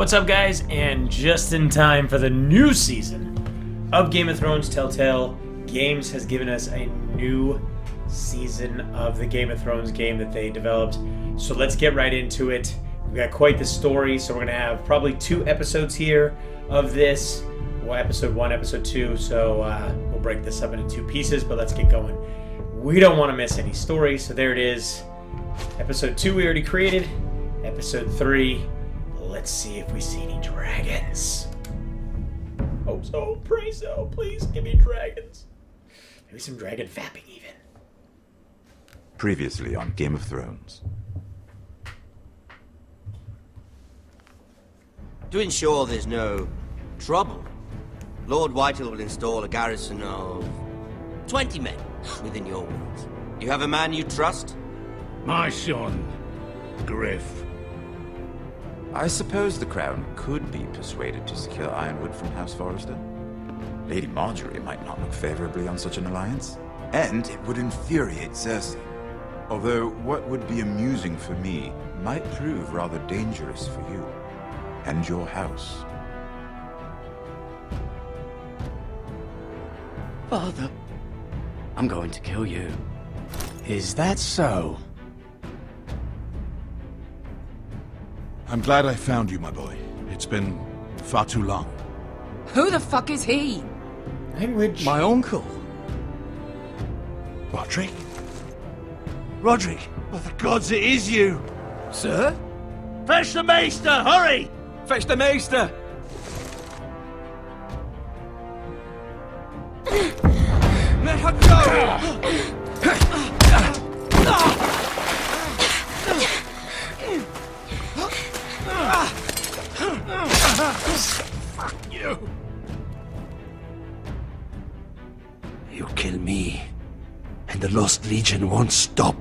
What's up, guys? And just in time for the new season of Game of Thrones, Telltale Games has given us a new season of the Game of Thrones game that they developed. So let's get right into it. We've got quite the story, so we're going to have probably 2 episodes here of this. Well, episode 1, episode 2, so we'll break this up into 2 pieces, but let's get going. We don't want to miss any stories, so there it is. Episode 2 we already created. Episode 3, let's see if we see any dragons. Oh, so, pray so, please give me dragons. Maybe some dragon fapping even. Previously on Game of Thrones. To ensure there's no trouble, Lord Whitehall will install a garrison of 20 men within your walls. You have a man you trust? My son, Griff. I suppose the Crown could be persuaded to secure Ironwood from House Forrester. Lady Marjorie might not look favorably on such an alliance, and it would infuriate Cersei. Although what would be amusing for me might prove rather dangerous for you and your house. Father, I'm going to kill you. Is that so? I'm glad I found you, my boy. It's been far too long. Who the fuck is he? Language. My uncle. Roderick? Roderick! By the gods, it is you! Sir? Fetch the maester, hurry! Fetch the maester! Let her go! Fuck you! You kill me, and the Lost Legion won't stop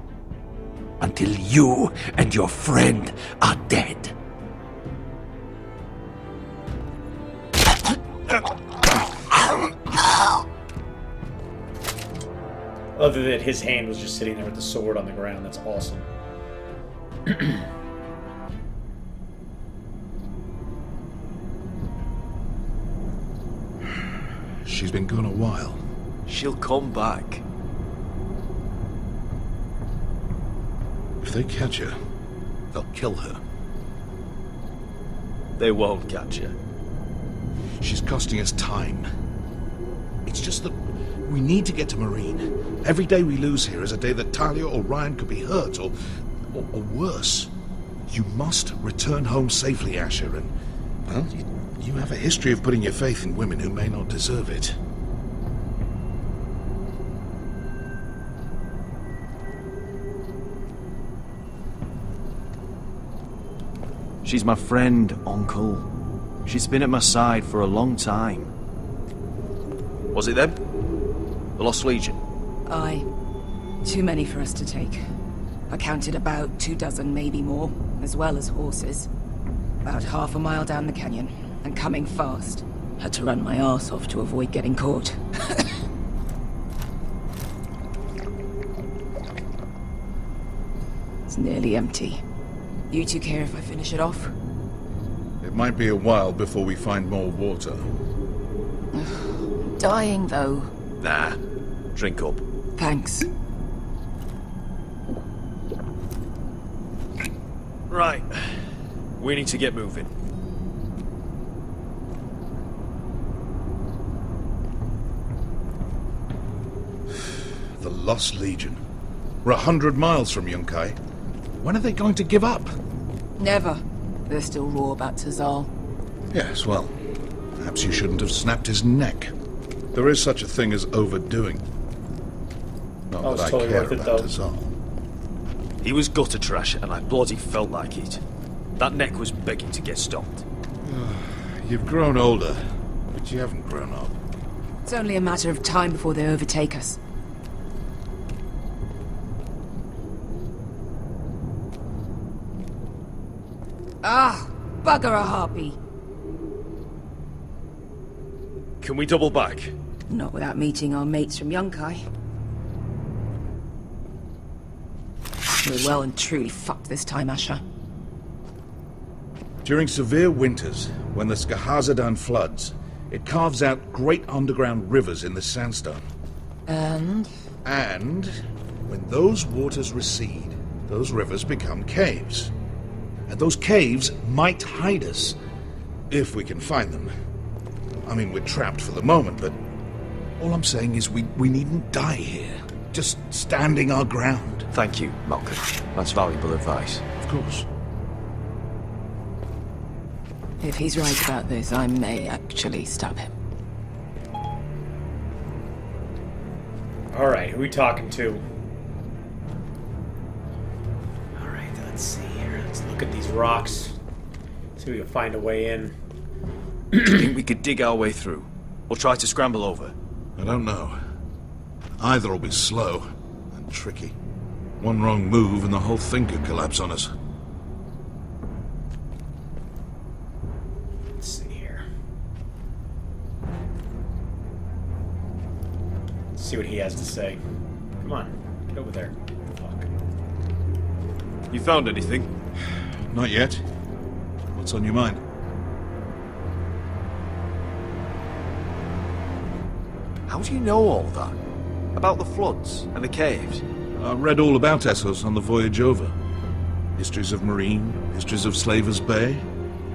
until you and your friend are dead. Other than his hand was just sitting there with the sword on the ground. That's awesome. She's been gone a while. She'll come back. If they catch her, they'll kill her. They won't catch her. She's costing us time. It's just that we need to get to Marine. Every day we lose here is a day that Talia or Ryan could be hurt, or worse. You must return home safely, Asher, and, well, you have a history of putting your faith in women who may not deserve it. She's my friend, Uncle. She's been at my side for a long time. Was it them? The Lost Legion? Aye. Too many for us to take. I counted about 24, maybe more, as well as horses. About half a mile down the canyon, and coming fast. Had to run my arse off to avoid getting caught. It's nearly empty. You two care if I finish it off? It might be a while before we find more water. Dying, though. Nah. Drink up. Thanks. Right. We need to get moving. The Lost Legion. We're 100 miles from Yunkai. When are they going to give up? Never. They're still raw about Tazal. Yes, well, perhaps you shouldn't have snapped his neck. There is such a thing as overdoing. Not Oh, it's that I totally care worth it, about though. Tazal. He was gutter trash, and I bloody felt like it. That neck was begging to get stopped. You've grown older, but you haven't grown up. It's only a matter of time before they overtake us. Ah, bugger a harpy. Can we double back? Not without meeting our mates from Yunkai. We're well and truly fucked this time, Asher. During severe winters, when the Skahazadan floods, it carves out great underground rivers in the sandstone. And? And when those waters recede, those rivers become caves. And those caves might hide us, if we can find them. I mean, we're trapped for the moment, but all I'm saying is we needn't die here. Just standing our ground. Thank you, Malcolm. That's valuable advice. Of course. If he's right about this, I may actually stab him. Alright, who are we talking to? Alright, let's see here. Let's look at these rocks. See if we can find a way in. Do you think we could dig our way through? Or try to scramble over? I don't know. Either will be slow and tricky. One wrong move and the whole thing could collapse on us. Let's see here. Let's see what he has to say. Come on, get over there. Fuck. You found anything? Not yet. What's on your mind? How do you know all that? About the floods and the caves? I read all about Essos on the voyage over. Histories of Marine, histories of Slavers Bay.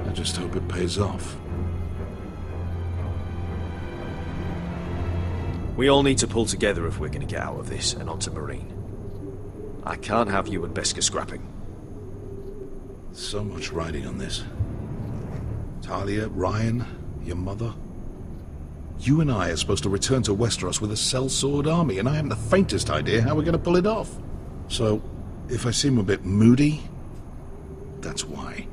I just hope it pays off. We all need to pull together if we're going to get out of this and onto Marine. I can't have you and Beska scrapping. So much riding on this. Talia, Ryan, your mother. You and I are supposed to return to Westeros with a sellsword army, and I haven't the faintest idea how we're going to pull it off. So, if I seem a bit moody, that's why.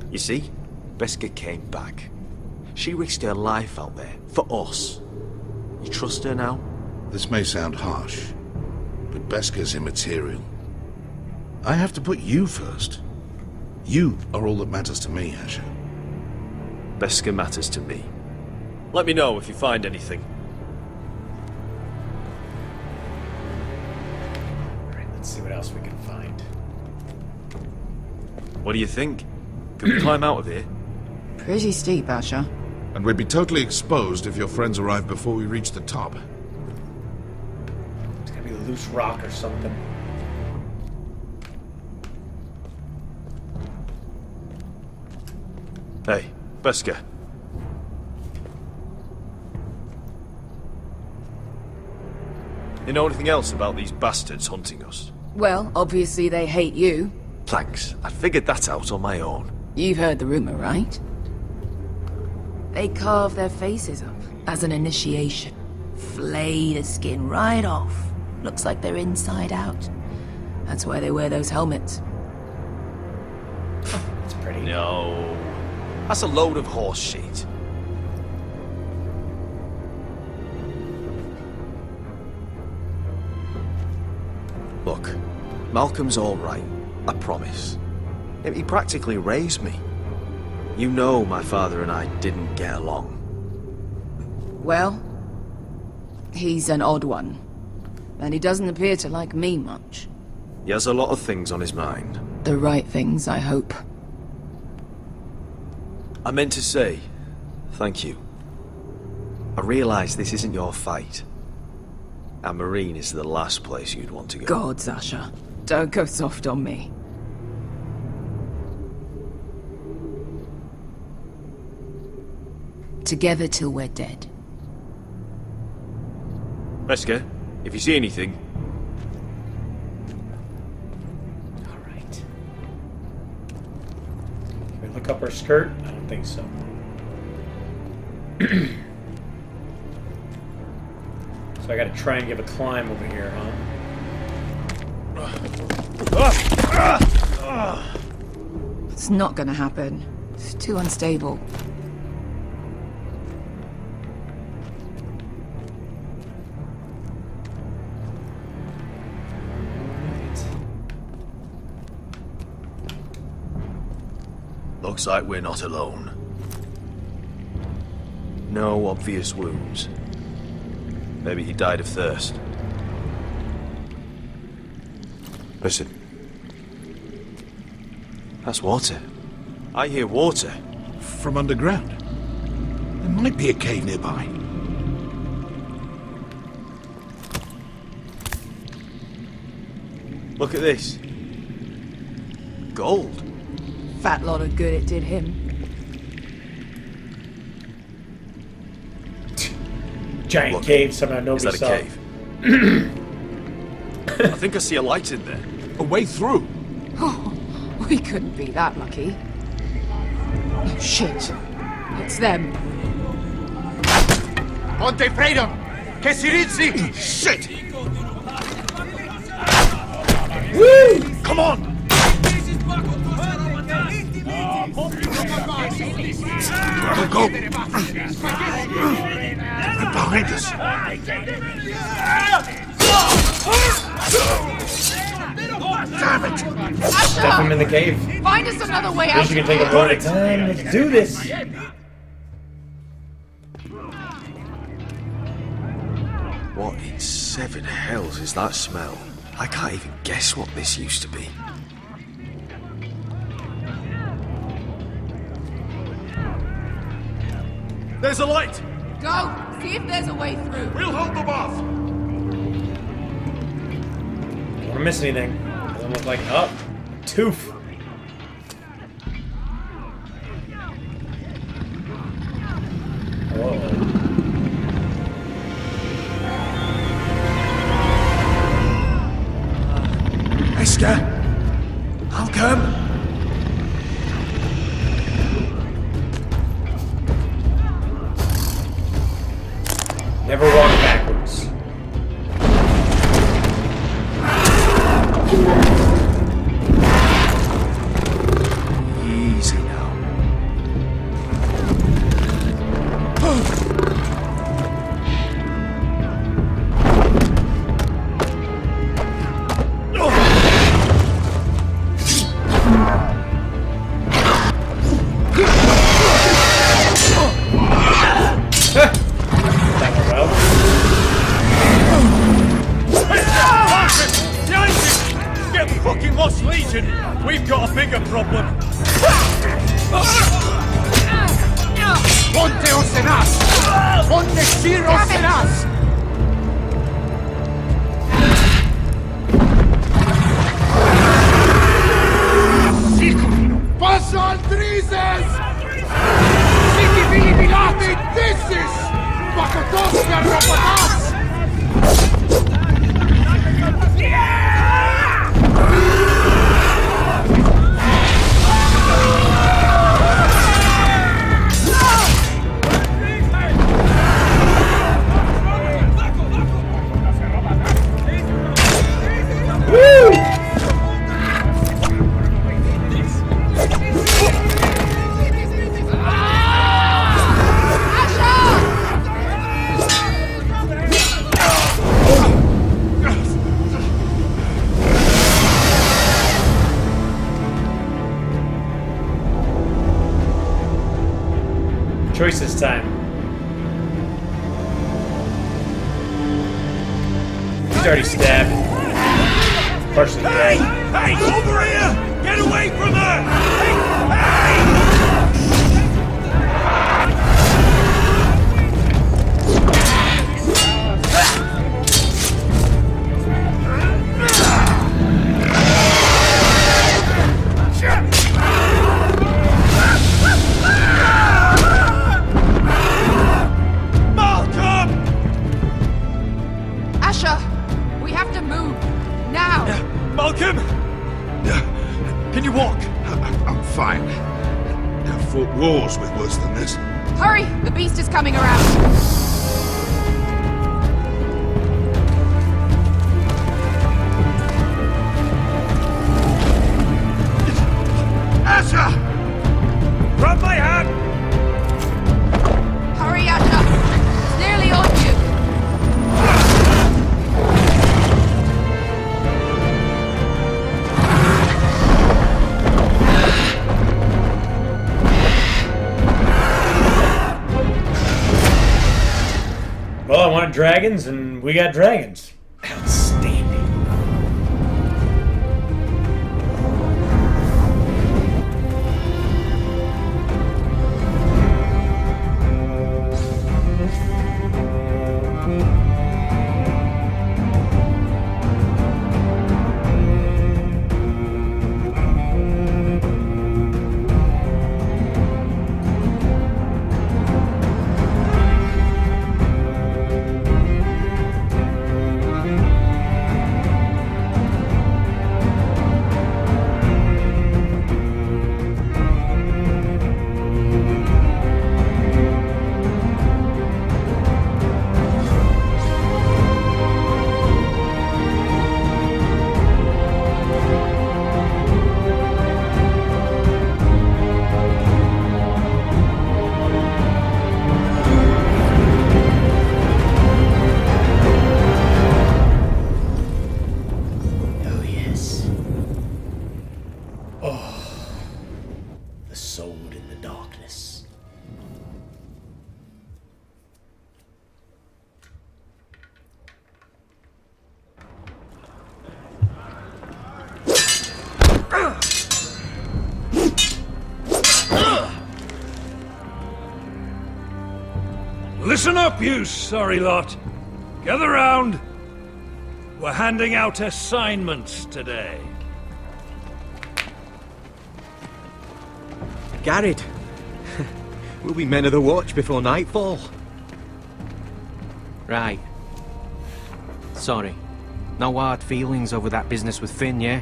You see? Beska came back. She risked her life out there, for us. You trust her now? This may sound harsh, but Beska's immaterial. I have to put you first. You are all that matters to me, Asher. Beska matters to me. Let me know if you find anything. Alright, let's see what else we can find. What do you think? Can we climb out of here? Pretty steep, Asher. And we'd be totally exposed if your friends arrive before we reach the top. It's gonna be a loose rock or something. Hey, Beska. You know anything else about these bastards hunting us? Well, obviously they hate you. Thanks. I figured that out on my own. You've heard the rumor, right? They carve their faces up as an initiation. Flay the skin right off. Looks like they're inside out. That's why they wear those helmets. It's pretty. No. That's a load of horse shit. Look, Malcolm's all right. I promise. He practically raised me. You know my father and I didn't get along. Well, he's an odd one. And he doesn't appear to like me much. He has a lot of things on his mind. The right things, I hope. I meant to say, thank you. I realize this isn't your fight. And Marine is the last place you'd want to go. God, Sasha. Don't go soft on me. Together till we're dead. Beska, if you see anything... Alright. Can we look up her skirt? I don't think so. So I gotta try and give a climb over here, huh? It's not gonna happen. It's too unstable. Looks like we're not alone. No obvious wounds. Maybe he died of thirst. Listen, That's water. I hear water. From underground. There might be a cave nearby. Look at this. Gold. Fat lot of good it did him. Giant Look, cave somehow Is nobody that a saw. cave? I think I see a light in there. A way through. Oh, we couldn't be that lucky. Oh, shit. It's them. Ponte freedom! Che si rizzi! Shit! Woo! Come on! Go! They're behind us. Damn it! Stuff him in the cave. Find us another way At out. least you can take a one at a time. Let's do this. What in seven hells is that smell? I can't even guess what this used to be. There's a light! Go! See if there's a way through. We'll hold them off! Don't want to miss anything. Doesn't look like tooth. Oh. Esther! I'll come! Never walk backwards. Easy now. That went well. Get fucking lost, Legion! We've got a bigger problem! Ponte os en us! Ponte Shiros en us! Passo al Drises! Siti Vili Vilate Dissis! Pakatoska Ropatas! Choices time. He's already stabbed. Partially dead. Hey! Over here! Get away from her! Asher! We have to move! Now! Malcolm! Can you walk? I'm fine. I've fought wars with worse than this. Hurry! The beast is coming around! Asher! Grab my hand! Hurry, Asher! It's nearly on you! Well, I wanted dragons, and we got dragons. Outstanding. The sword in the darkness. Listen up, you sorry lot. Gather round. We're handing out assignments today. Garrett. We'll be men of the watch before nightfall. Right. Sorry. No hard feelings over that business with Finn, yeah?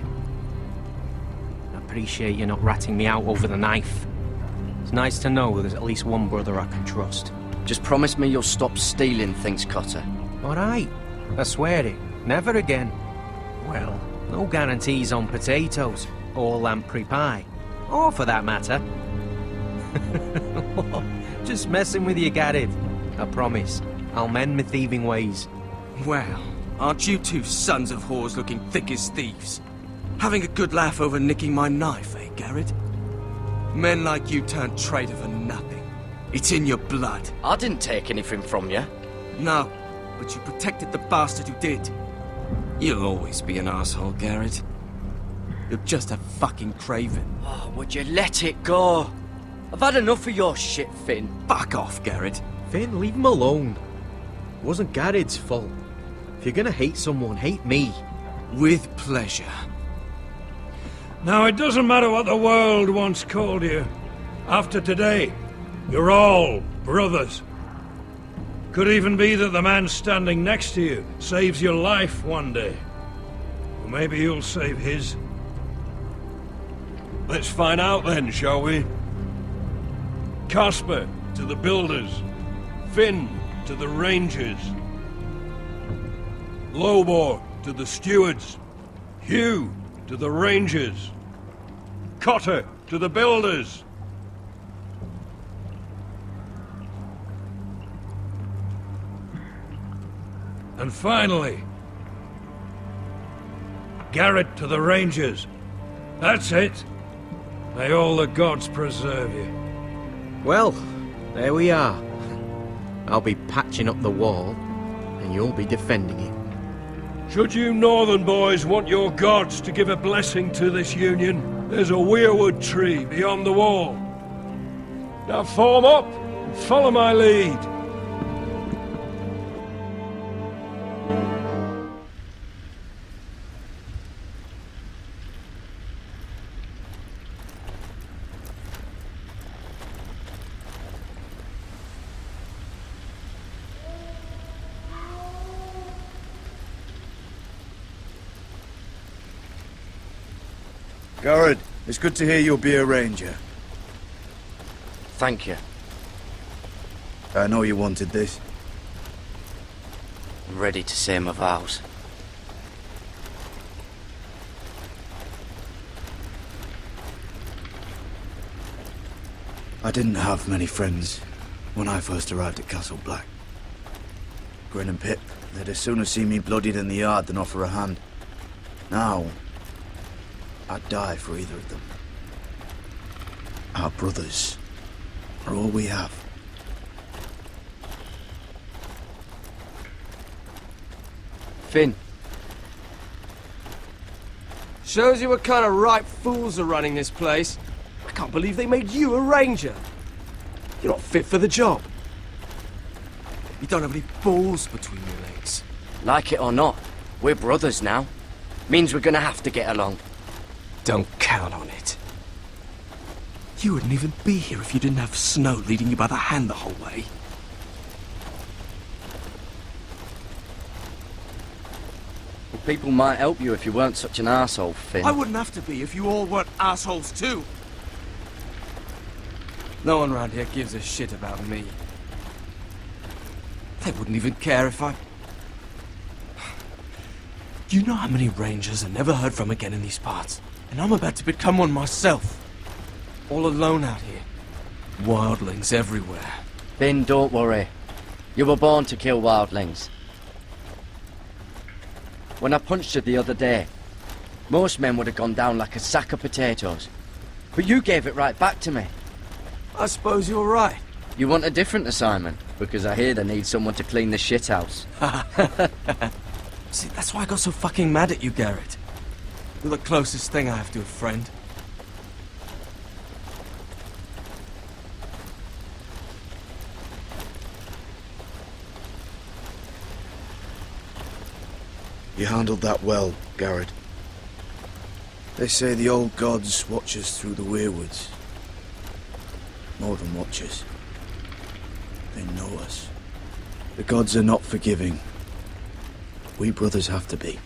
I appreciate you not ratting me out over the knife. It's nice to know there's at least one brother I can trust. Just promise me you'll stop stealing things, Cotter. Alright. I swear it. Never again. Well, no guarantees on potatoes, or lamprey pie. Or for that matter. Just messing with you, Garrett. I promise. I'll mend my thieving ways. Well, aren't you two sons of whores looking thick as thieves? Having a good laugh over nicking my knife, eh, Garrett? Men like you turn traitor for nothing. It's in your blood. I didn't take anything from you. No, but you protected the bastard who did. You'll always be an asshole, Garrett. You're just a fucking craven. Oh, would you let it go? I've had enough of your shit, Finn. Fuck off, Garrett. Finn, leave him alone. It wasn't Garrett's fault. If you're gonna hate someone, hate me. With pleasure. Now, it doesn't matter what the world once called you. After today, you're all brothers. Could even be that the man standing next to you saves your life one day. Or maybe you'll save his. Let's find out then, shall we? Casper to the builders. Finn to the rangers. Lobor to the stewards. Hugh to the rangers. Cotter to the builders. And finally, Garrett to the rangers. That's it. May all the gods preserve you. Well, there we are. I'll be patching up the wall, and you'll be defending it. Should you northern boys want your gods to give a blessing to this union, there's a weirwood tree beyond the wall. Now form up and follow my lead. Garrett, it's good to hear you'll be a ranger. Thank you. I know you wanted this. I'm ready to say my vows. I didn't have many friends when I first arrived at Castle Black. Grin and Pip, they'd as soon as see me bloodied in the yard than offer a hand. Now, I'd die for either of them. Our brothers are all we have. Finn. Shows you what kind of ripe fools are running this place. I can't believe they made you a ranger. You're not fit for the job. You don't have any balls between your legs. Like it or not, we're brothers now. Means we're gonna have to get along. Don't count on it. You wouldn't even be here if you didn't have Snow leading you by the hand the whole way. Well, people might help you if you weren't such an arsehole, Finn. I wouldn't have to be if you all weren't assholes too. No one around here gives a shit about me. They wouldn't even care if I... Do you know how many rangers are never heard from again in these parts? And I'm about to become one myself. All alone out here. Wildlings everywhere. Finn, don't worry. You were born to kill wildlings. When I punched you the other day, most men would have gone down like a sack of potatoes. But you gave it right back to me. I suppose you're right. You want a different assignment? Because I hear they need someone to clean the shithouse. See, that's why I got so fucking mad at you, Garrett. You're the closest thing I have to a friend. You handled that well, Garrett. They say the old gods watch us through the weirwoods. More than watch us. They know us. The gods are not forgiving. We brothers have to be.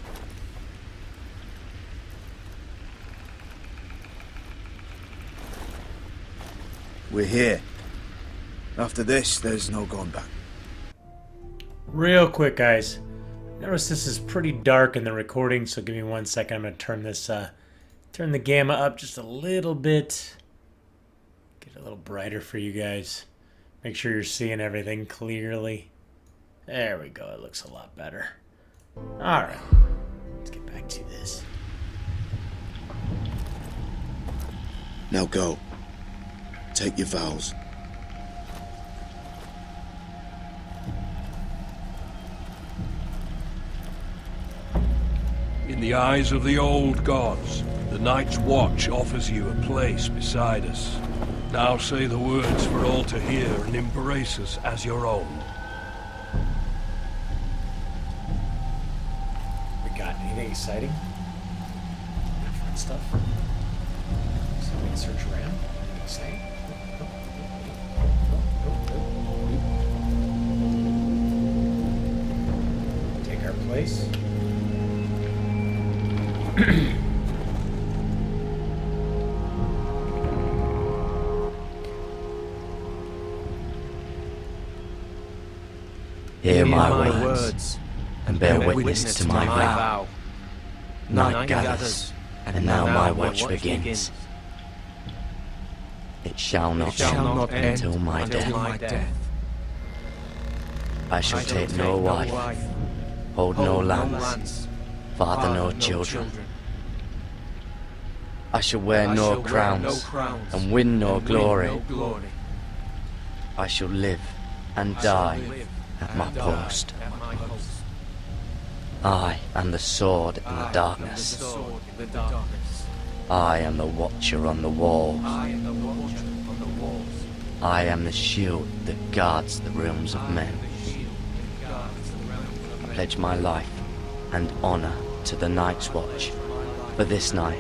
We're here. After this, there's no going back. Real quick, guys. Notice this is pretty dark in the recording, so give me 1 second. I'm going to turn this, turn the gamma up just a little bit. Get it a little brighter for you guys. Make sure you're seeing everything clearly. There we go. It looks a lot better. Alright. Let's get back to this. Now go. Take your vows. In the eyes of the old gods, the Night's Watch offers you a place beside us. Now say the words for all to hear and embrace us as your own. We got anything exciting? Fun stuff? Something search around? Anything exciting? Take our place. Hear my words, and bear witness to my vow. Night gathers, and now my watch begins. It shall not end until my death. I shall take no wife, hold no lands, father no children. I shall wear no crowns, and win no glory. I shall live and die at my post. I am the sword in the darkness. I am the watcher on the walls. I am the shield that guards the realms of men. I pledge my life and honor to the Night's Watch for this night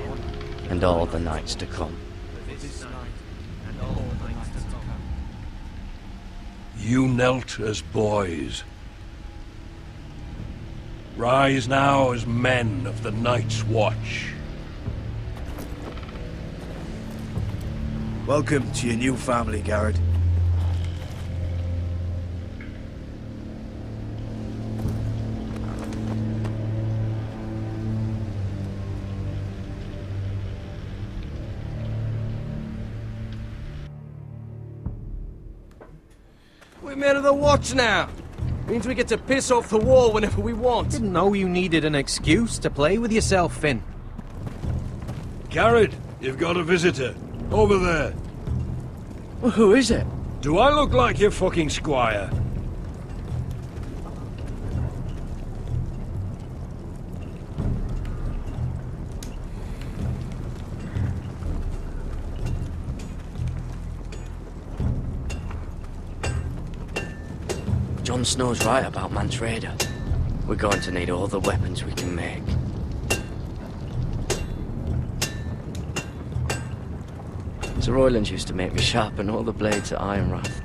and all the nights to come. You knelt as boys. Rise now as men of the Night's Watch. Welcome to your new family, Garrett. We're men of the Watch now. Means we get to piss off the wall whenever we want. Didn't know you needed an excuse to play with yourself, Finn. Garrett, you've got a visitor. Over there. Well, who is it? Do I look like your fucking squire? Jon Snow's right about Mance Rayder. We're going to need all the weapons we can make. Sir Royland used to make me sharpen all the blades at Ironrath.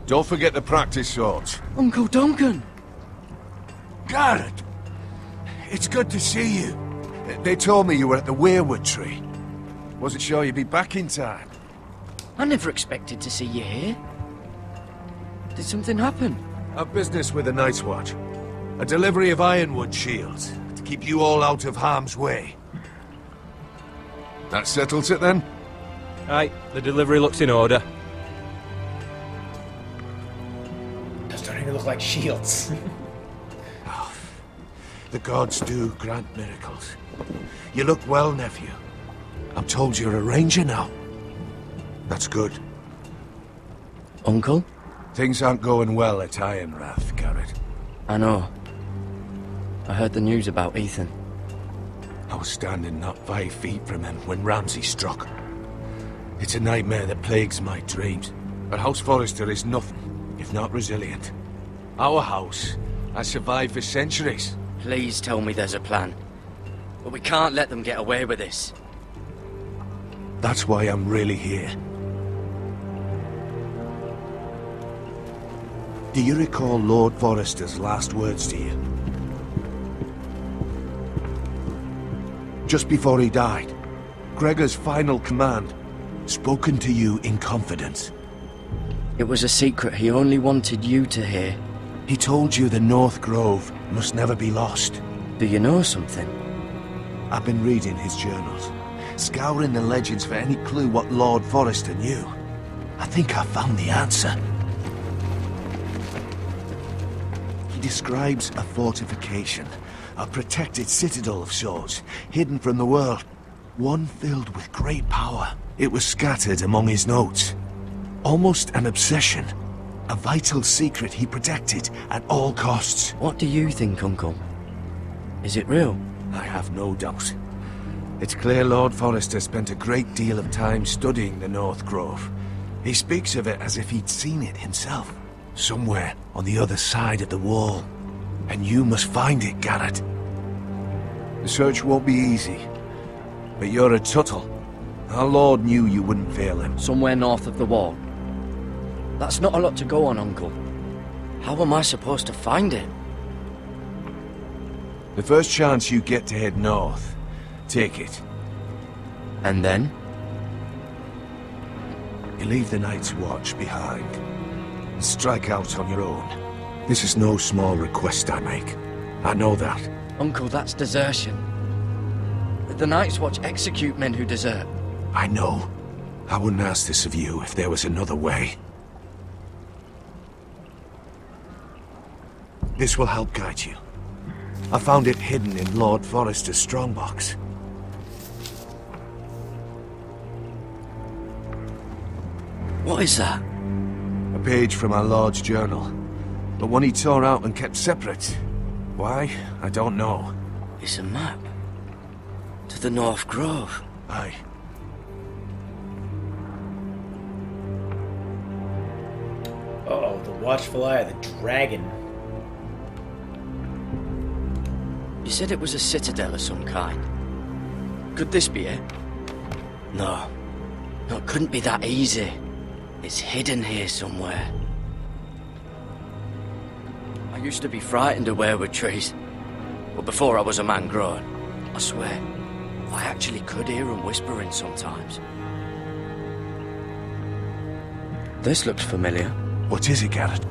Don't forget to practice swords. Uncle Duncan! Garrett! It's good to see you. They told me you were at the Weirwood tree. Wasn't sure you'd be back in time. I never expected to see you here. Did something happen? A business with the Night's Watch. A delivery of ironwood shields to keep you all out of harm's way. That settles it then? Aye, the delivery looks in order. They're starting to look like shields. The gods do grant miracles. You look well, nephew. I'm told you're a ranger now. That's good. Uncle? Things aren't going well at Ironrath, Garrett. I know. I heard the news about Ethan. I was standing not 5 feet from him when Ramsay struck. It's a nightmare that plagues my dreams. But House Forrester is nothing, if not resilient. Our house has survived for centuries. Please tell me there's a plan. But we can't let them get away with this. That's why I'm really here. Do you recall Lord Forrester's last words to you? Just before he died, Gregor's final command, spoken to you in confidence. It was a secret he only wanted you to hear. He told you the North Grove must never be lost. Do you know something? I've been reading his journals, scouring the legends for any clue what Lord Forrester knew. I think I found the answer. He describes a fortification, a protected citadel of sorts, hidden from the world. One filled with great power. It was scattered among his notes. Almost an obsession. A vital secret he protected at all costs. What do you think, Uncle? Is it real? I have no doubt. It's clear Lord Forrester spent a great deal of time studying the North Grove. He speaks of it as if he'd seen it himself. Somewhere on the other side of the wall. And you must find it, Garrett. The search won't be easy. But you're a Tuttle. Our Lord knew you wouldn't fail him. Somewhere north of the wall. That's not a lot to go on, Uncle. How am I supposed to find it? The first chance you get to head north, take it. And then? You leave the Night's Watch behind, and strike out on your own. This is no small request I make. I know that. Uncle, that's desertion. The Night's Watch execute men who desert. I know. I wouldn't ask this of you if there was another way. This will help guide you. I found it hidden in Lord Forrester's strongbox. What is that? A page from our Lord's journal. But one he tore out and kept separate. Why? I don't know. It's a map. To the North Grove. Aye. Uh-oh, the watchful eye of the dragon. You said it was a citadel of some kind. Could this be it? No. No, it couldn't be that easy. It's hidden here somewhere. I used to be frightened of weirwood trees. But before I was a man grown, I swear, I actually could hear them whispering sometimes. This looks familiar. What is it, Garrett?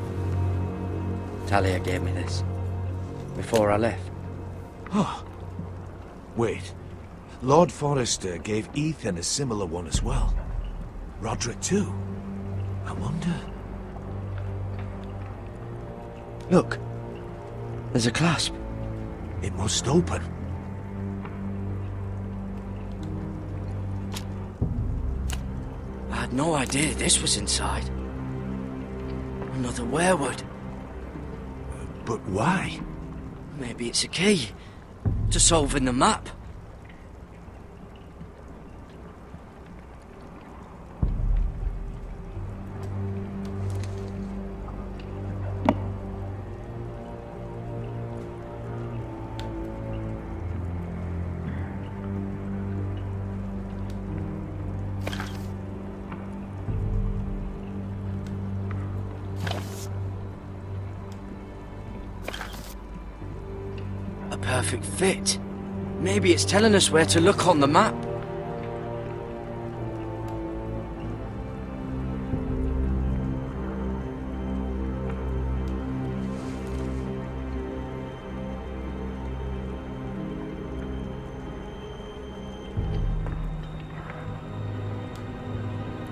Talia gave me this. Before I left. Oh. Wait. Lord Forrester gave Ethan a similar one as well. Roderick too. I wonder... Look. There's a clasp. It must open. I had no idea this was inside. Another weirwood. But why? Maybe it's a key to solving the map. A perfect fit. Maybe it's telling us where to look on the map.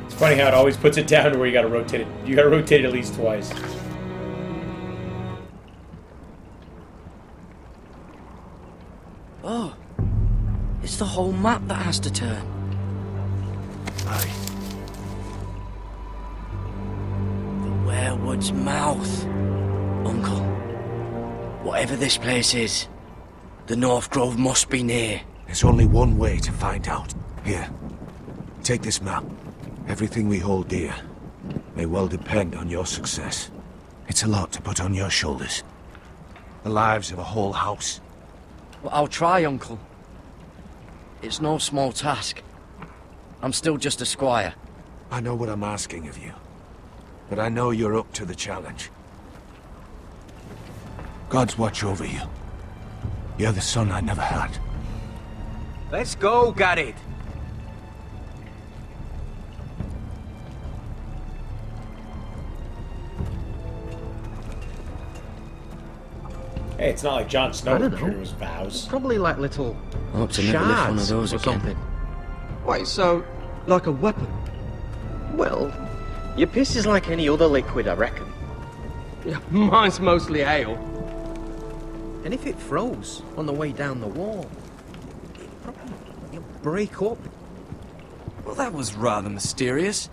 It's funny how it always puts it down to where you gotta rotate it. You gotta rotate it at least twice. Oh, it's the whole map that has to turn. Aye. The Werewood's mouth. Uncle, whatever this place is, the North Grove must be near. There's only one way to find out. Here, take this map. Everything we hold dear may well depend on your success. It's a lot to put on your shoulders. The lives of a whole house. Well, I'll try, Uncle. It's no small task. I'm still just a squire. I know what I'm asking of you, but I know you're up to the challenge. God's watch over you. You're the son I never had. Let's go, Garrett. Hey, it's not like Jon Snow I don't drew know. his vows. Probably like little I hope to never lift one of shards those or again. something. Wait, so, like a weapon? Well, your piss is like any other liquid, I reckon. Yeah, mine's mostly ale. And if it froze on the way down the wall, it'd probably break up. Well, that was rather mysterious.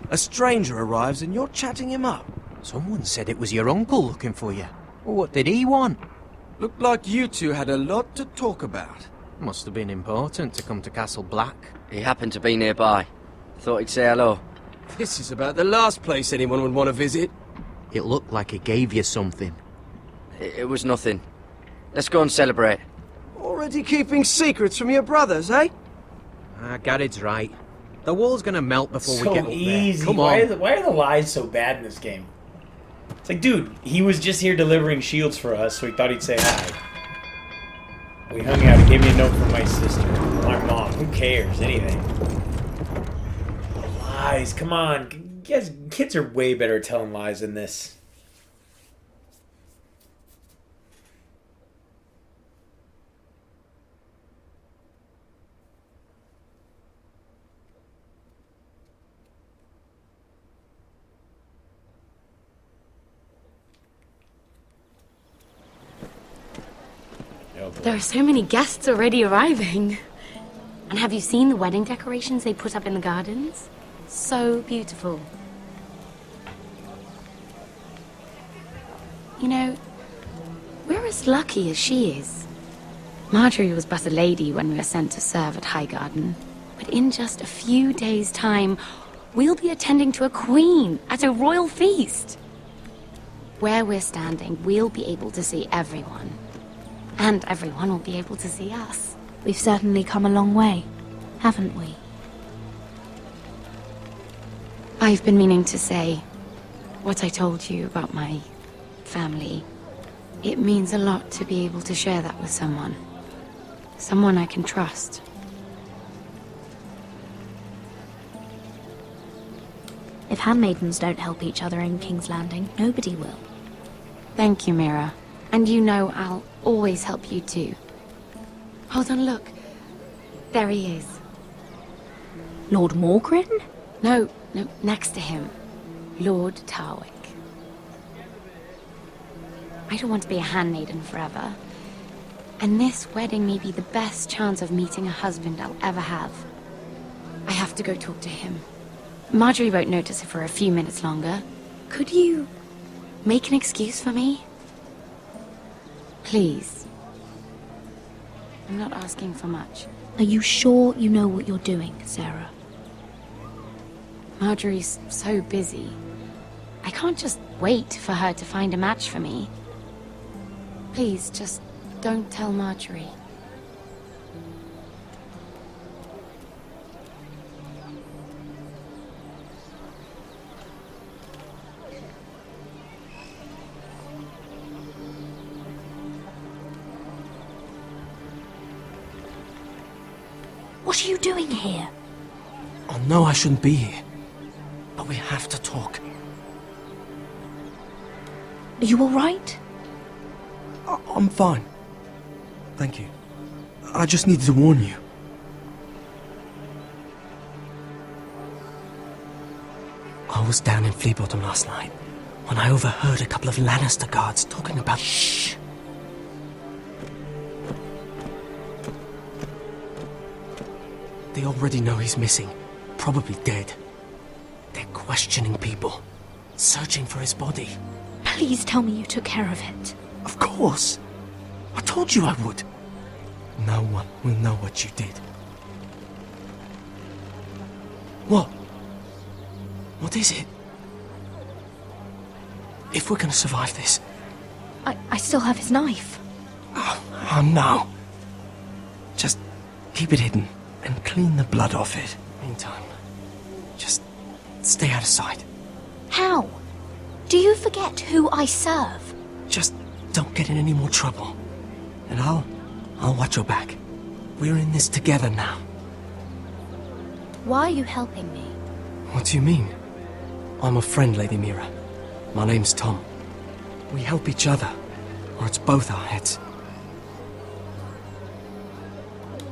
A stranger arrives and you're chatting him up. Someone said it was your uncle looking for you. Well, what did he want? Looked like you two had a lot to talk about. Must have been important to come to Castle Black. He happened to be nearby. Thought he'd say hello. This is about the last place anyone would want to visit. It looked like he gave you something. It was nothing. Let's go and celebrate. Already keeping secrets from your brothers, eh? Garrett's right. The wall's gonna melt before we So get up easy. there. Come Why on. are the lies so bad in this game? It's like, dude, he was just here delivering shields for us, so he thought he'd say hi. We hung out. He gave me a note from my sister, my mom. Who cares? Anything. Lies. Come on. Kids are way better at telling lies than this. There are so many guests already arriving. And have you seen the wedding decorations they put up in the gardens? So beautiful. You know, we're as lucky as she is. Marjorie was but a lady when we were sent to serve at Highgarden. But in just a few days' time, we'll be attending to a queen at a royal feast. Where we're standing, we'll be able to see everyone. And everyone will be able to see us. We've certainly come a long way, haven't we? I've been meaning to say what I told you about my family. It means a lot to be able to share that with someone. Someone I can trust. If handmaidens don't help each other in King's Landing, nobody will. Thank you, Mira. And you know I'll always help you too. Hold on, look. There he is. Lord Morgrin? No, next to him. Lord Tarwick. I don't want to be a handmaiden forever. And this wedding may be the best chance of meeting a husband I'll ever have. I have to go talk to him. Marjorie won't notice it for a few minutes longer. Could you make an excuse for me? Please. I'm not asking for much. Are you sure you know what you're doing, Sarah? Marjorie's so busy. I can't just wait for her to find a match for me. Please, just don't tell Marjorie. What are you doing here? Oh no, I shouldn't be here. But we have to talk. Are you all right? I'm fine. Thank you. I just needed to warn you. I was down in Fleabottom last night when I overheard a couple of Lannister guards talking about... Shh! They already know he's missing. Probably dead. They're questioning people. Searching for his body. Please tell me you took care of it. Of course. I told you I would. No one will know what you did. What? What is it? If we're gonna survive this... I still have his knife. Oh no. Just keep it hidden and clean the blood off it. Meantime, just stay out of sight. How? Do you forget who I serve? Just don't get in any more trouble. And I'll watch your back. We're in this together now. Why are you helping me? What do you mean? I'm a friend, Lady Mira. My name's Tom. We help each other, or it's both our heads.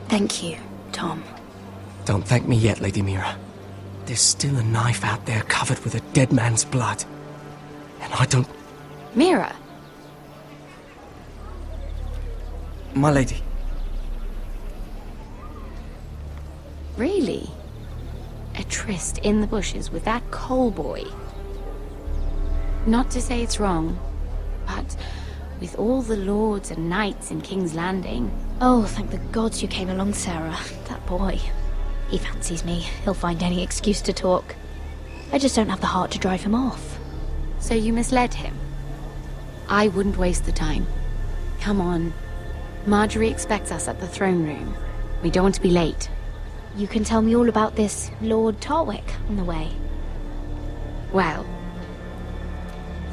Thank you, Tom. Don't thank me yet, Lady Mira. There's still a knife out there covered with a dead man's blood. And I don't... Mira! My lady. Really? A tryst in the bushes with that coal boy? Not to say it's wrong, but with all the lords and knights in King's Landing... Oh, thank the gods you came along, Sarah. That boy. He fancies me. He'll find any excuse to talk. I just don't have the heart to drive him off. So you misled him? I wouldn't waste the time. Come on. Marjorie expects us at the throne room. We don't want to be late. You can tell me all about this Lord Tarwick on the way. Well...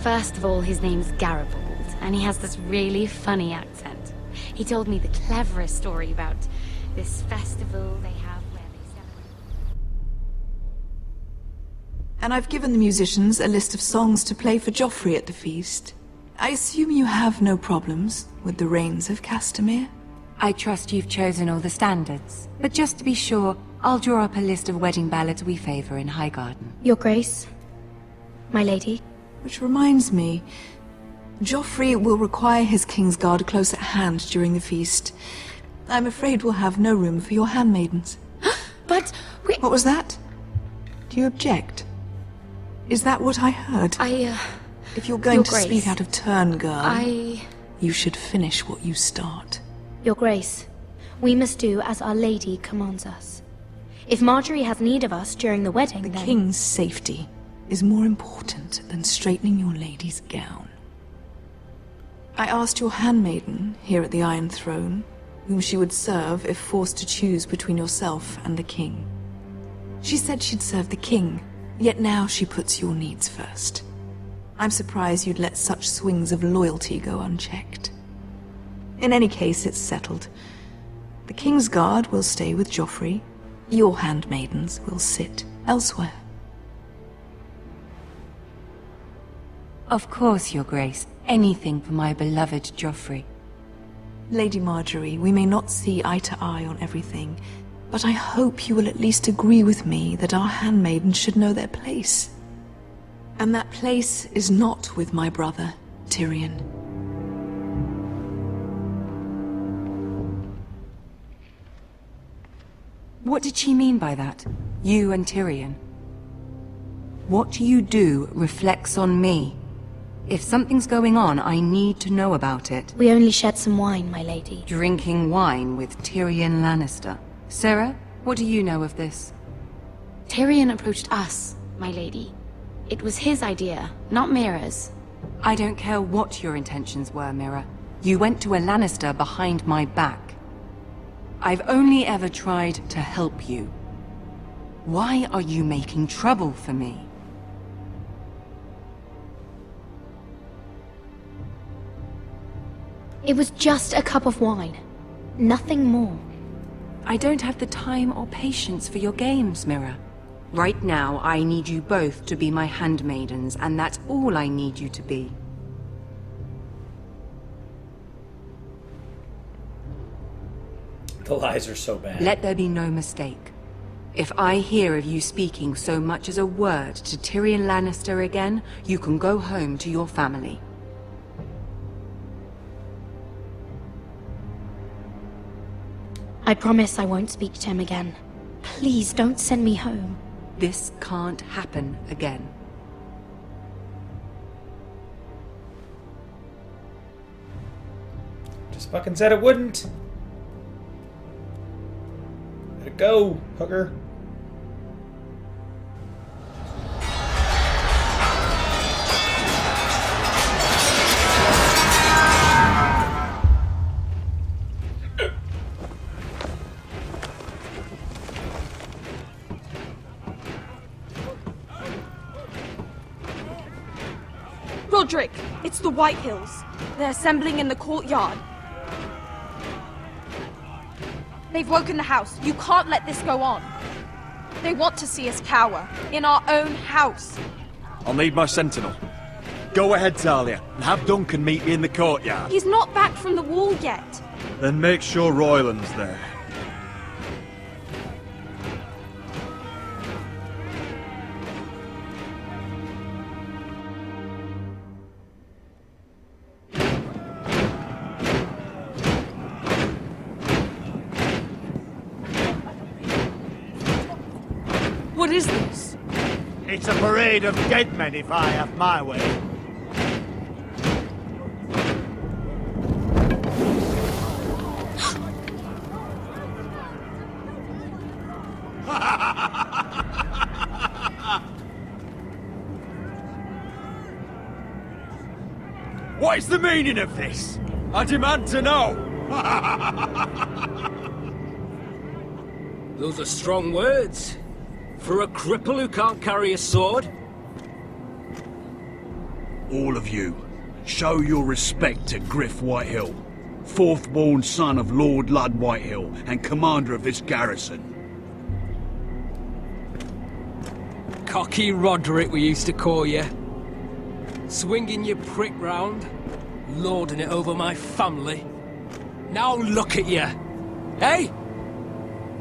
First of all, his name's Garibald, and he has this really funny accent. He told me the cleverest story about this festival they have where they celebrate... And I've given the musicians a list of songs to play for Joffrey at the feast. I assume you have no problems with the Rains of Castamere? I trust you've chosen all the standards. But just to be sure, I'll draw up a list of wedding ballads we favor in Highgarden. Your Grace. My lady. Which reminds me, Joffrey will require his Kingsguard close at hand during the feast. I'm afraid we'll have no room for your handmaidens. But we... What was that? Do you object? Is that what I heard? If you're going to speak out of turn, girl, you should finish what you start. Your Grace, we must do as Our Lady commands us. If Marjorie has need of us during the wedding, The King's safety is more important than straightening your lady's gown. I asked your handmaiden here at the Iron Throne whom she would serve if forced to choose between yourself and the King. She said she'd serve the King, yet now she puts your needs first. I'm surprised you'd let such swings of loyalty go unchecked. In any case, it's settled. The Kingsguard will stay with Joffrey. Your handmaidens will sit elsewhere. Of course, Your Grace. Anything for my beloved Joffrey. Lady Marjorie, we may not see eye to eye on everything, but I hope you will at least agree with me that our handmaidens should know their place. And that place is not with my brother, Tyrion. What did she mean by that? You and Tyrion? What you do reflects on me. If something's going on, I need to know about it. We only shed some wine, my lady. Drinking wine with Tyrion Lannister. Sarah, what do you know of this? Tyrion approached us, my lady. It was his idea, not Mira's. I don't care what your intentions were, Mira. You went to a Lannister behind my back. I've only ever tried to help you. Why are you making trouble for me? It was just a cup of wine. Nothing more. I don't have the time or patience for your games, Mira. Right now, I need you both to be my handmaidens, and that's all I need you to be. The lies are so bad. Let there be no mistake. If I hear of you speaking so much as a word to Tyrion Lannister again, you can go home to your family. I promise I won't speak to him again. Please don't send me home. This can't happen again. Just fucking said it wouldn't. Let it go, hooker. Roderick, it's the White Hills. They're assembling in the courtyard. They've woken the house. You can't let this go on. They want to see us cower. In our own house. I'll need my sentinel. Go ahead, Talia, and have Duncan meet me in the courtyard. He's not back from the wall yet. Then make sure Royland's there. What is this? It's a parade of dead men if I have my way. What is the meaning of this? I demand to know! Those are strong words. For a cripple who can't carry a sword? All of you, show your respect to Griff Whitehill, fourth-born son of Lord Lud Whitehill and commander of this garrison. Cocky Roderick, we used to call you. Swinging your prick round, lording it over my family. Now look at you. Hey?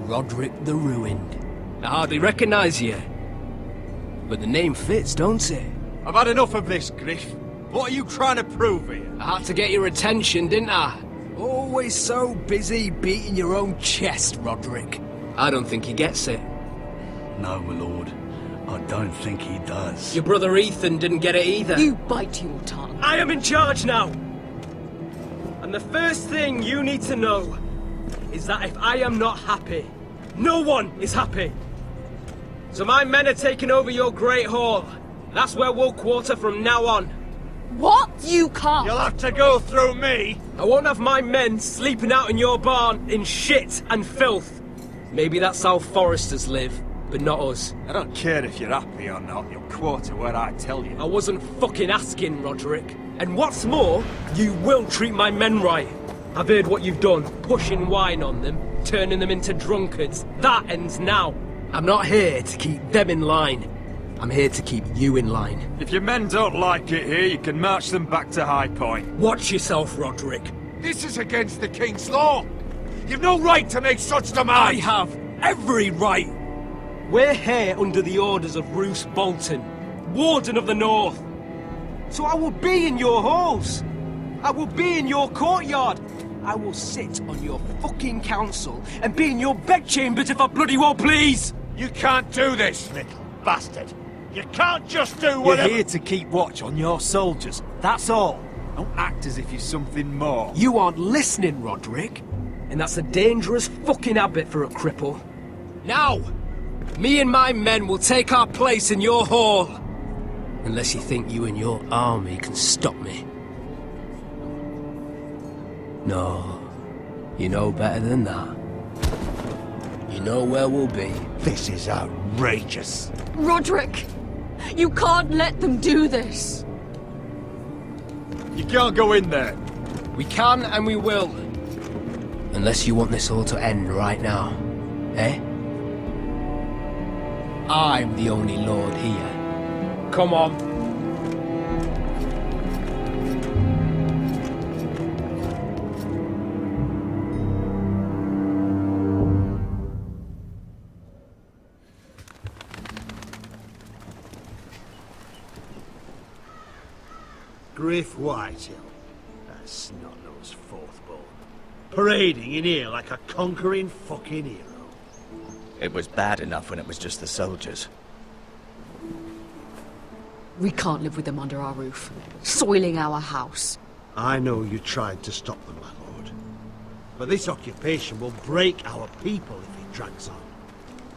Roderick the Ruined. I hardly recognise you. But the name fits, don't it? I've had enough of this, Griff. What are you trying to prove here? I had to get your attention, didn't I? Always so busy beating your own chest, Roderick. I don't think he gets it. No, my lord. I don't think he does. Your brother Ethan didn't get it either. You bite your tongue. I am in charge now! And the first thing you need to know is that if I am not happy, no one is happy. So my men are taking over your Great Hall. That's where we'll quarter from now on. What? You can't. You'll have to go through me. I won't have my men sleeping out in your barn in shit and filth. Maybe that's how Foresters live, but not us. I don't care if you're happy or not. You'll quarter where I tell you. I wasn't fucking asking, Roderick. And what's more, you will treat my men right. I've heard what you've done, pushing wine on them, turning them into drunkards. That ends now. I'm not here to keep them in line. I'm here to keep you in line. If your men don't like it here, you can march them back to High Point. Watch yourself, Roderick. This is against the King's law. You've no right to make such demands. I have every right. We're here under the orders of Roose Bolton, Warden of the North. So I will be in your halls. I will be in your courtyard. I will sit on your fucking council and be in your bedchambers if I bloody well please! You can't do this, little bastard. You can't just do whatever— You're here to keep watch on your soldiers, that's all. Don't act as if you're something more. You aren't listening, Roderick. And that's a dangerous fucking habit for a cripple. Now, me and my men will take our place in your hall. Unless you think you and your army can stop me. No, you know better than that. You know where we'll be. This is outrageous. Roderick, you can't let them do this. You can't go in there. We can and we will. Unless you want this all to end right now. Eh? I'm the only lord here. Come on. Griff Whitehill, that snot-nosed fourth-born, parading in here like a conquering fucking hero. It was bad enough when it was just the soldiers. We can't live with them under our roof, soiling our house. I know you tried to stop them, my lord. But this occupation will break our people if it drags on.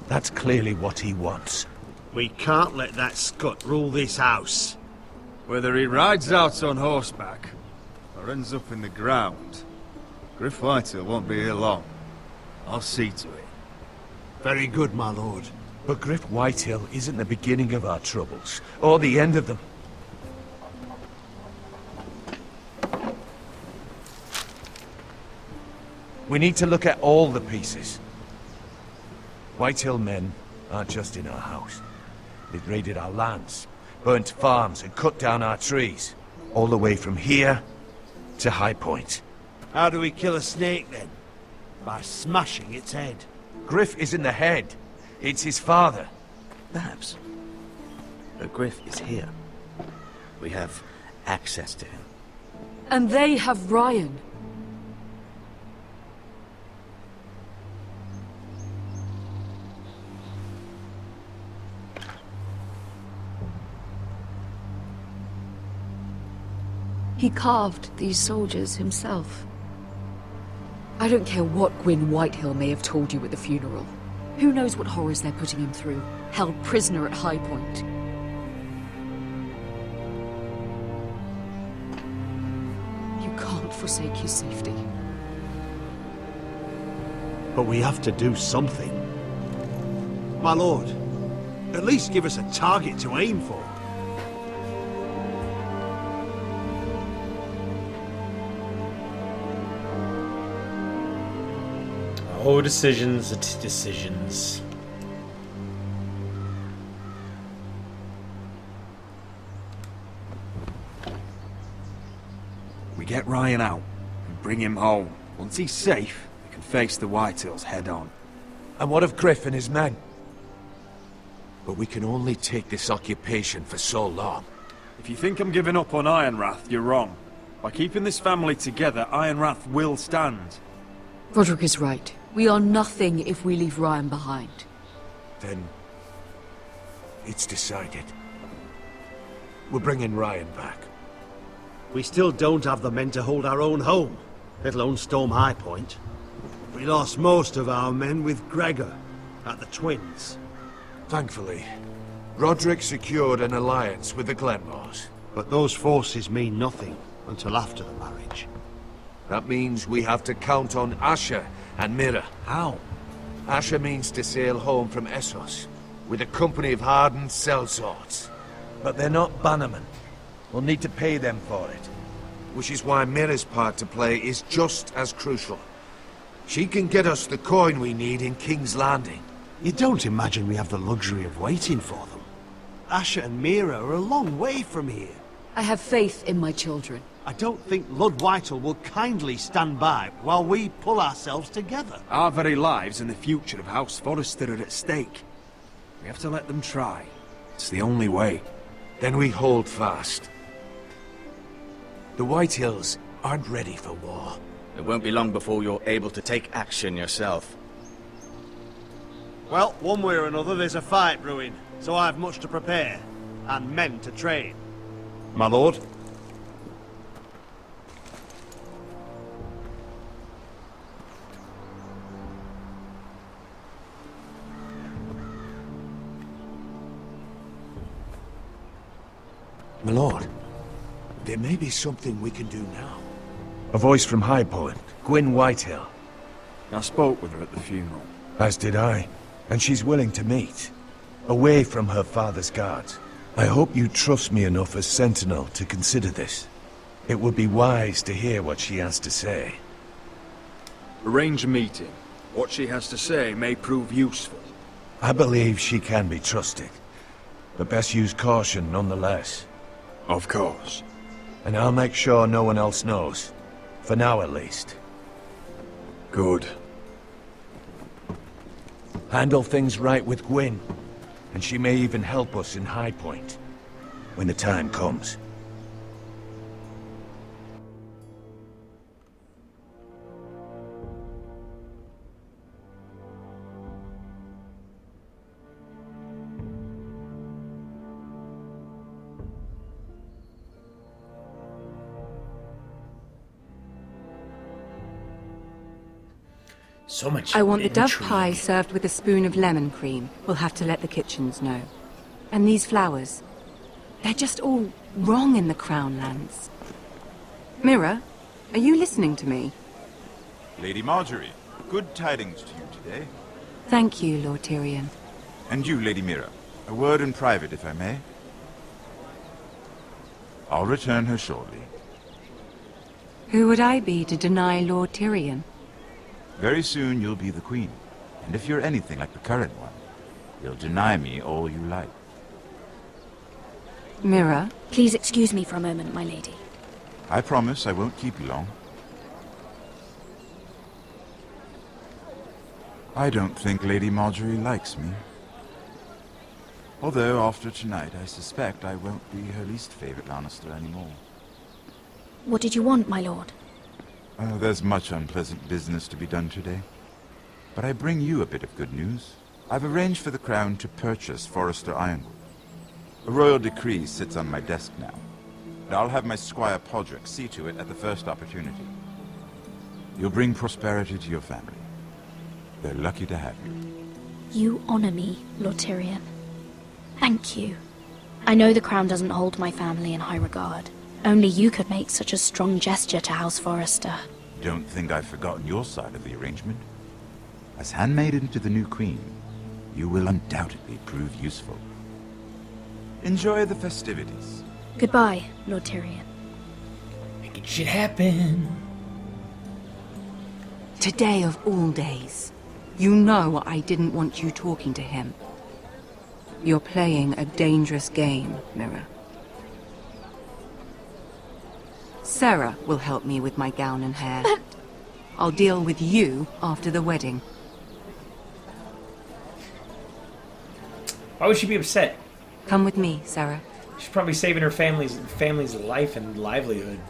That's clearly what he wants. We can't let that scut rule this house. Whether he rides out on horseback, or ends up in the ground, Griff Whitehill won't be here long. I'll see to it. Very good, my lord. But Griff Whitehill isn't the beginning of our troubles, or the end of them. We need to look at all the pieces. Whitehill men aren't just in our house. They've raided our lands, burnt farms and cut down our trees. All the way from here to High Point. How do we kill a snake then? By smashing its head. Griff isn't the head. It's his father. Perhaps. But Griff is here. We have access to him. And they have Ryan. He carved these soldiers himself. I don't care what Gwyn Whitehill may have told you at the funeral. Who knows what horrors they're putting him through, held prisoner at High Point. You can't forsake his safety. But we have to do something. My lord, at least give us a target to aim for. Oh, decisions, decisions. We get Ryan out and bring him home. Once he's safe, we can face the Whitehills head on. And what of Griff and his men? But we can only take this occupation for so long. If you think I'm giving up on Ironrath, you're wrong. By keeping this family together, Ironrath will stand. Roderick is right. We are nothing if we leave Ryan behind. Then it's decided. We're bringing Ryan back. We still don't have the men to hold our own home, let alone storm High Point. We lost most of our men with Gregor at the Twins. Thankfully, Roderick secured an alliance with the Glenmores. But those forces mean nothing until after the marriage. That means we have to count on Asher and Mira. How? Asher means to sail home from Essos, with a company of hardened sellswords. But they're not bannermen. We'll need to pay them for it. Which is why Mira's part to play is just as crucial. She can get us the coin we need in King's Landing. You don't imagine we have the luxury of waiting for them? Asher and Mira are a long way from here. I have faith in my children. I don't think Lord Whitehill will kindly stand by while we pull ourselves together. Our very lives and the future of House Forrester are at stake. We have to let them try. It's the only way. Then we hold fast. The Whitehills aren't ready for war. It won't be long before you're able to take action yourself. Well, one way or another there's a fight brewing, so I have much to prepare, and men to train. My lord? My lord, there may be something we can do now. A voice from High Point, Gwyn Whitehill. I spoke with her at the funeral. As did I, and she's willing to meet. Away from her father's guards. I hope you trust me enough as Sentinel to consider this. It would be wise to hear what she has to say. Arrange a meeting. What she has to say may prove useful. I believe she can be trusted. But best use caution nonetheless. Of course. And I'll make sure no one else knows. For now at least. Good. Handle things right with Gwyn. And she may even help us in High Point. When the time comes. So much I want the dove intrigue. pie served with a spoon of lemon cream. We'll have to let the kitchens know. And these flowers. They're just all wrong in the Crown lands. Mira, are you listening to me? Lady Marjorie, good tidings to you today. Thank you, Lord Tyrion. And you, Lady Mira. A word in private, if I may. I'll return her shortly. Who would I be to deny Lord Tyrion? Very soon you'll be the queen. And if you're anything like the current one, you'll deny me all you like. Mira? Please excuse me for a moment, my lady. I promise I won't keep you long. I don't think Lady Marjorie likes me. Although, after tonight, I suspect I won't be her least favorite Lannister anymore. What did you want, my lord? There's much unpleasant business to be done today. But I bring you a bit of good news. I've arranged for the Crown to purchase Forrester Ironwood. A royal decree sits on my desk now. And I'll have my squire Podrick see to it at the first opportunity. You'll bring prosperity to your family. They're lucky to have you. You honor me, Lord Tyrion. Thank you. I know the crown doesn't hold my family in high regard. Only you could make such a strong gesture to House Forrester. Don't think I've forgotten your side of the arrangement. As handmaiden to the new queen, you will undoubtedly prove useful. Enjoy the festivities. Goodbye, Lord Tyrion. Making shit happen. Today of all days. You know I didn't want you talking to him. You're playing a dangerous game, Mira. Sarah will help me with my gown and hair. I'll deal with you after the wedding. Why would she be upset? Come with me, Sarah. She's probably saving her family's life and livelihood.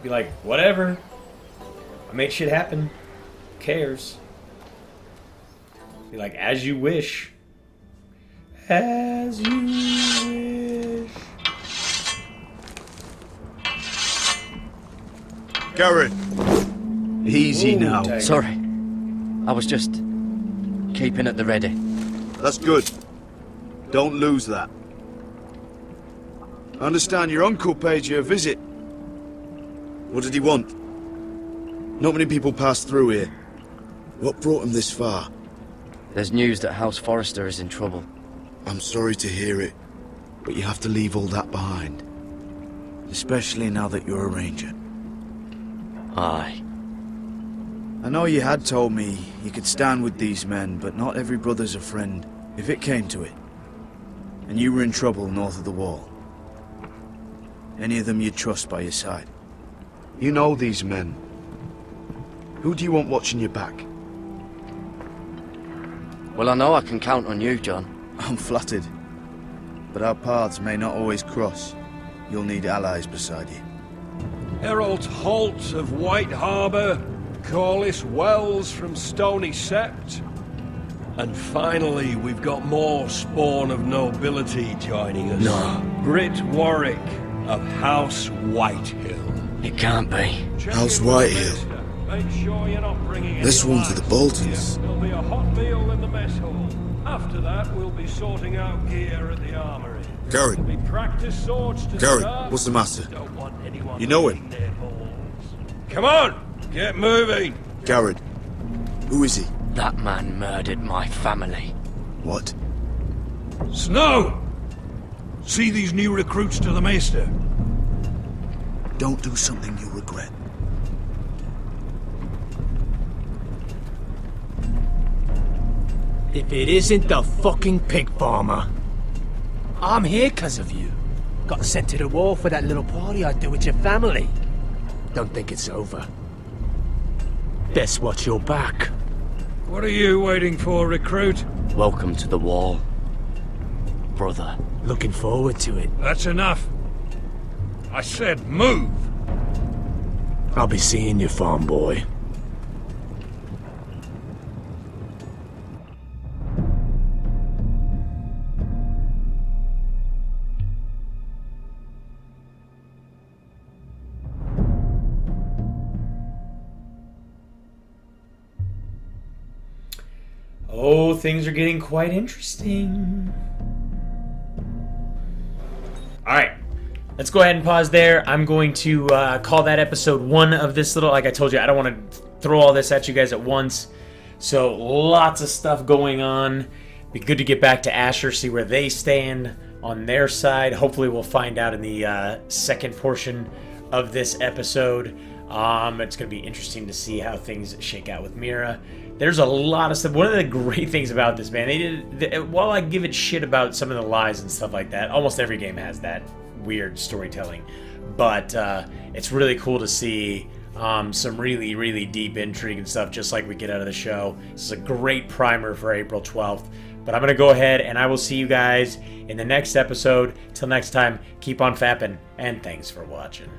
Be like, whatever. I made shit happen. Who cares? Be like, as you wish. As you wish. Garrett! Easy now. Tiger. Sorry. I was just keeping at the ready. That's good. Don't lose that. I understand your uncle paid you a visit. What did he want? Not many people pass through here. What brought him this far? There's news that House Forrester is in trouble. I'm sorry to hear it, but you have to leave all that behind. Especially now that you're a ranger. Aye. I know you had told me you could stand with these men, but not every brother's a friend, if it came to it. And you were in trouble north of the wall. Any of them you'd trust by your side. You know these men. Who do you want watching your back? Well, I know I can count on you, John. I'm flattered. But our paths may not always cross. You'll need allies beside you. Herald Holt of White Harbour, Corliss Wells from Stony Sept. And finally, we've got more spawn of nobility joining us. No. Britt Warwick of House Whitehill. It can't be. House Whitehill. Make sure you're not bringing This any one's to the lights. Boltons. There'll be a hot meal in the mess hall. After that, we'll be sorting out gear at the armory. Garrett. There'll be practice swords to Garrett, start. what's the matter? Don't want anyone You know him? licking their balls. Come on, get moving. Garrett. Who is he? That man murdered my family. What? Snow! See these new recruits to the Maester? Don't do something you'll regret. If it isn't the fucking pig farmer. I'm here 'cause of you. Got sent to the war for that little party I do with your family. Don't think it's over. Best watch your back. What are you waiting for, recruit? Welcome to the wall, brother. Looking forward to it. That's enough. I said move. I'll be seeing you, farm boy. Oh, things are getting quite interesting. Alright, let's go ahead and pause there. I'm going to call that episode 1 of this little... Like I told you, I don't want to throw all this at you guys at once. So, lots of stuff going on. Be good to get back to Asher, see where they stand on their side. Hopefully we'll find out in the second portion of this episode. It's going to be interesting to see how things shake out with Mira. There's a lot of stuff. One of the great things about this, man, while I give it shit about some of the lies and stuff like that, almost every game has that weird storytelling. But it's really cool to see some really, really deep intrigue and stuff, just like we get out of the show. This is a great primer for April 12th. But I'm going to go ahead and I will see you guys in the next episode. Till next time, keep on fapping, and thanks for watching.